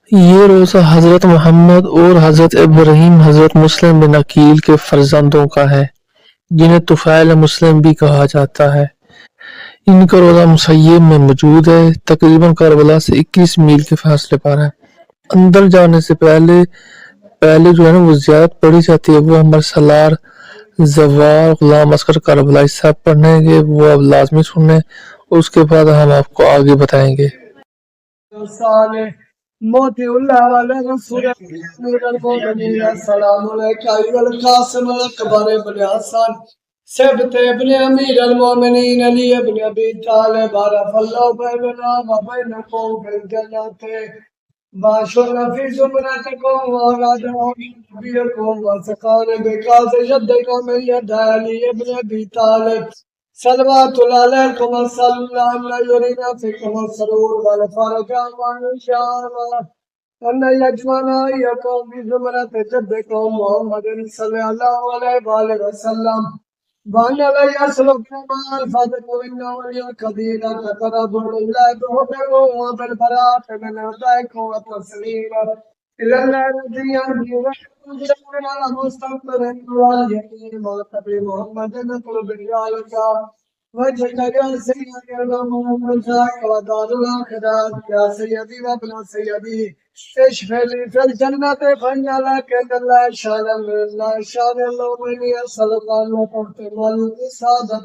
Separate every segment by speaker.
Speaker 1: یہ روزہ حضرت محمد اور حضرت ابراہیم حضرت مسلم بن عقیل کے فرزندوں کا ہے، جنہیں طفیل مسلم بھی کہا جاتا ہے۔ ان کا روزہ مسیب میں موجود ہے، تقریباً کربلا سے 21 میل کے فاصلے پر ہے۔ اندر جانے سے پہلے جو ہے نا وہ زیارت پڑھی جاتی ہے، وہ ہمارے سالار زوار غلام اصغر کربلائی صاحب پڑھنے گے، وہ اب لازمی سنیں، اس کے بعد ہم آپ کو آگے بتائیں گے۔
Speaker 2: موتی اللہ علیہ رسول امیر المومنین السلام علیکہ ایوہ القاسم الاکبر ابن حسن سبت ابن امیر المومنین علی ابن ابی طالب عرف اللہ بیننا و بینکم فی الجنت باشرنا فی زمرتکم و غادرنا نبیکم و سقان بکاز جدکم من ید علی ابن ابی طالب صلوات اللہ علیکم السلام اللہ یرینا فیکم السرور والفرج وان شاء اللہ ان یجمعنا ایکم فی زمرت جدکم محمد صلی اللہ علیہ وآلہ وسلم وان علیہ السلام الفاتح وانہ ولی قدیر تقرب اللہ بحبکم وبالبرات من اعدائکم وتسلیم الى اللہ رضی اللہ مستقبر والیقین معتبر محمد نطلب رجالکا وجهك يا سيدي اللهم وجهك ودار الآخرات يا سيدي وابن سيدي اشفع لي في الجنة فإن لك إن لا شان من الله شان الله مني أسألك أن تختم الإسادة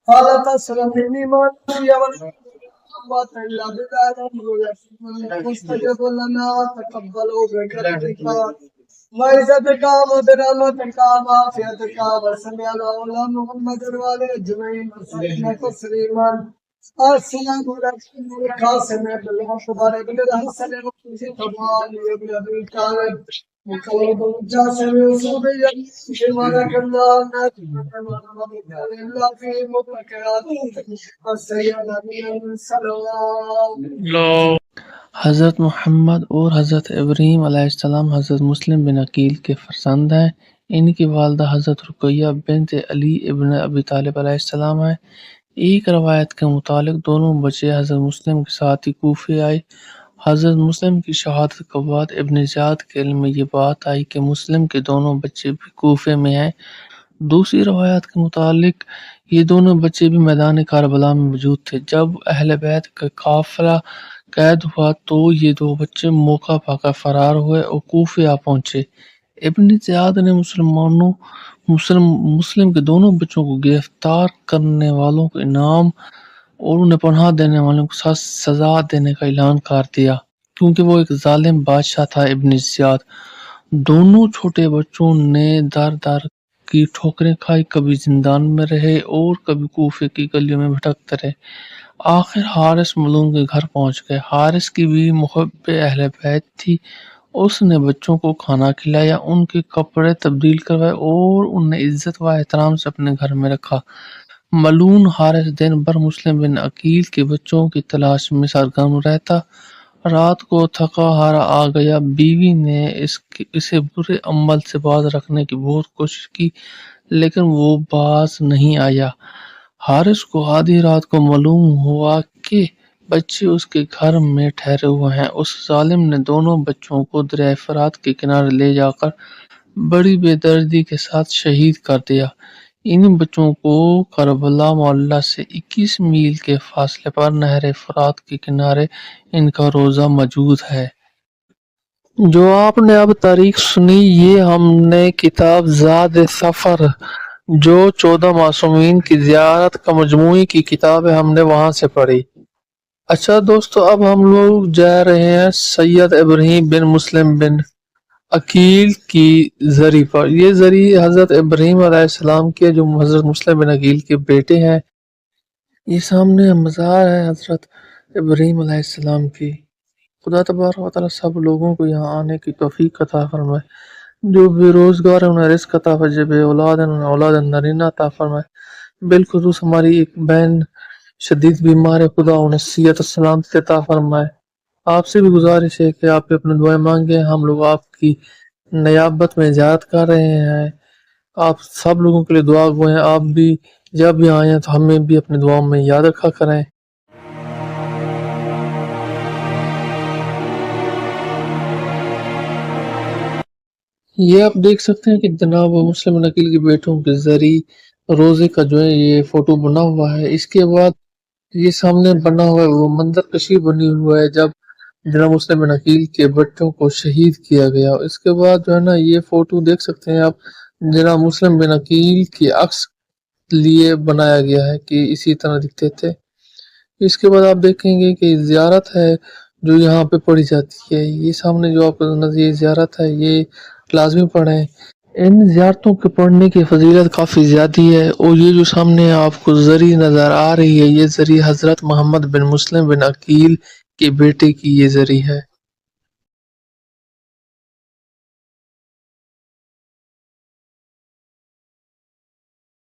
Speaker 2: قال تسلم مني ما نبي والقوة إلا بالله مستجب لنا تقبلوا بكرمك وعزتك وبرحمتك وعافيتك وسمع على محمد وعلى اجمعين وسلم تسليما السلام عليكم القاسم بن الأخبار بن الحسن بن ابي طالب مكلب الجاسم الصوبي شمالك الله الا في مبكرات السيدة من السلام
Speaker 1: حضرت محمد اور حضرت ابراہیم علیہ السلام حضرت مسلم بن عقیل کے فرزند ہیں۔ ان کی والدہ حضرت رقیہ بنت علی ابن ابی طالب علیہ السلام ہیں۔ ایک روایت کے مطابق دونوں بچے حضرت مسلم کے ساتھ ہی کوفے آئے۔ حضرت مسلم کی شہادت کے بعد ابن زیاد کے علم میں یہ بات آئی کہ مسلم کے دونوں بچے بھی کوفے میں ہیں۔ دوسری روایات کے متعلق یہ دونوں بچے بھی میدان کربلا میں موجود تھے۔ جب اہل بیت کا قافلہ قید ہوا تو یہ دو بچے موقع پا کر فرار ہوئے اور کوفے آ پہنچے۔ ابن زیاد نے مسلم کے دونوں بچوں کو گرفتار کرنے والوں کو انعام اور انہیں پناہ دینے والوں کو سزا دینے کا اعلان کر دیا، کیونکہ وہ ایک ظالم بادشاہ تھا۔ ابن زیاد دونوں چھوٹے بچوں نے در در کی ٹھوکریں کھائی، کبھی زندان میں رہے اور کبھی کوفے کی گلیوں میں بھٹکتے رہے۔ آخر حارث ملعون کے گھر پہنچ گئے۔ حارث کی بھی محب اہل بیت تھی۔ اس نے بچوں کو کھانا کھلایا، ان کے کپڑے تبدیل کروائے اور انہیں عزت و احترام سے اپنے گھر میں رکھا۔ ملعون حارث دن بھر مسلم بن عقیل کے بچوں کی تلاش میں سرگرم رہتا۔ رات کو تھکا ہارا آ گیا۔ بیوی نے اسے برے عمل سے باز رکھنے کی بہت کوشش کی، لیکن وہ باز نہیں آیا۔ حارث کو آدھی رات کو معلوم ہوا کہ بچے اس کے گھر میں ٹھہرے ہوئے ہیں۔ اس ظالم نے دونوں بچوں کو دریائے فرات کے کنارے لے جا کر بڑی بے دردی کے ساتھ شہید کر دیا۔ ان بچوں کو کربلا معلی سے 21 میل کے فاصلے پر نہر فرات کے کنارے ان کا روزہ موجود ہے۔ جو آپ نے اب تاریخ سنی، یہ ہم نے کتاب زاد سفر جو 14 معصومین کی زیارت کا مجموعی کی کتاب ہے، ہم نے وہاں سے پڑھی۔ اچھا دوستو، اب ہم لوگ جا رہے ہیں سید ابراہیم بن مسلم بن عقیل کی زری پر۔ یہ زری حضرت ابراہیم علیہ السلام کے جو حضرت مسلم بن عقیل کے بیٹے ہیں۔ یہ سامنے مزار ہے حضرت ابراہیم علیہ السلام کی۔ خدا تبارک و تعالیٰ سب لوگوں کو یہاں آنے کی توفیق عطا فرمائے۔ جو بے روزگار ہیں انہیں رزق عطا فرمائے، بے اولاد ہیں انہیں اولاد نرینہ عطا فرمائے۔ بالخصوص ہماری ایک بہن شدید بیمار ہے، خدا انہیں صحت و سلامتی عطا فرمائے۔ آپ سے بھی گزارش ہے کہ آپ اپنے دعائیں مانگیں۔ ہم لوگ آپ کی نیابت میں زیارت کر رہے ہیں۔ آپ سب لوگوں کے لیے دعا گو ہیں۔ آپ بھی جب بھی آئیں تو ہمیں بھی اپنے دعاؤں میں یاد رکھا کریں۔ یہ آپ دیکھ سکتے ہیں کہ جناب مسلم نکیل کے بیٹوں کے ذریعے روزے کا جو ہے یہ فوٹو بنا ہوا ہے۔ اس کے بعد یہ سامنے بنا ہوا ہے وہ منظر کشی بنی ہوا ہے جب جناب مسلم نکیل کے بچوں کو شہید کیا گیا۔ اس کے بعد جو ہے نا یہ فوٹو دیکھ سکتے ہیں آپ جناب مسلم بن عقیل کے عکس لیے بنایا گیا ہے کہ اسی طرح دکھتے تھے۔ اس کے بعد آپ دیکھیں گے کہ زیارت ہے جو یہاں پہ پڑھی جاتی ہے، یہ سامنے جو آپ یہ زیارت ہے یہ لازمی پڑھیں۔ ان زیارتوں کے پڑھنے کی فضیلت کافی زیادہ ہے، اور یہ جو سامنے آپ کو زری نظر آ رہی ہے یہ زری حضرت محمد بن مسلم بن عقیل کے بیٹے کی یہ زری ہے۔